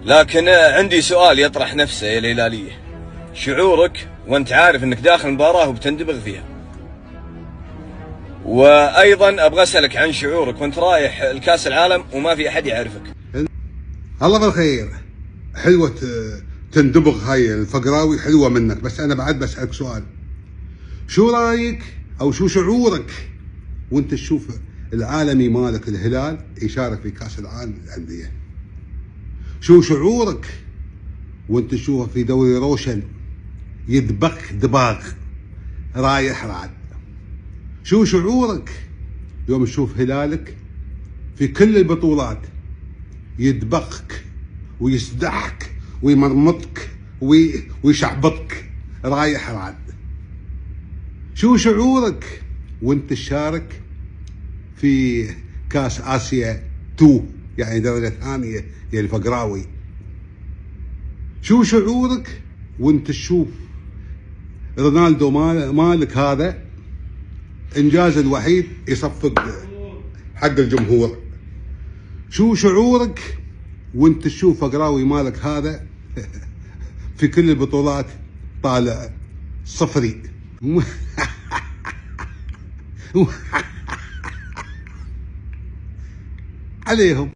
لكن عندي سؤال يطرح نفسه يا الهلالية. شعورك وانت عارف انك داخل مباراة وبتندبغ فيها؟ وايضا ابغى اسالك عن شعورك وانت رايح الكاس العالم وما في احد يعرفك. الله بالخير. حلوة تندبغ هاي الفقراوي، حلوة منك، بس انا بعد بسألك سؤال. شو رايك او شو شعورك وانت تشوف العالمي مالك الهلال يشارك في كاس العالم للأندية؟ شو شعورك وانت تشوفه في دوري روشن يدبخ دباغ رايح رعد؟ شو شعورك يوم تشوف هلالك في كل البطولات يدبخك ويسدحك ويمرمطك ويشعبطك رايح رعد؟ شو شعورك وانت تشارك في كاس اسيا 2 يعني دولة ثانية يا الفقراوي؟ شو شعورك وانت تشوف رونالدو مالك هذا انجاز الوحيد يصفق حق الجمهور؟ شو شعورك وانت تشوف فقراوي مالك هذا في كل البطولات طالع صفري؟ عليهم.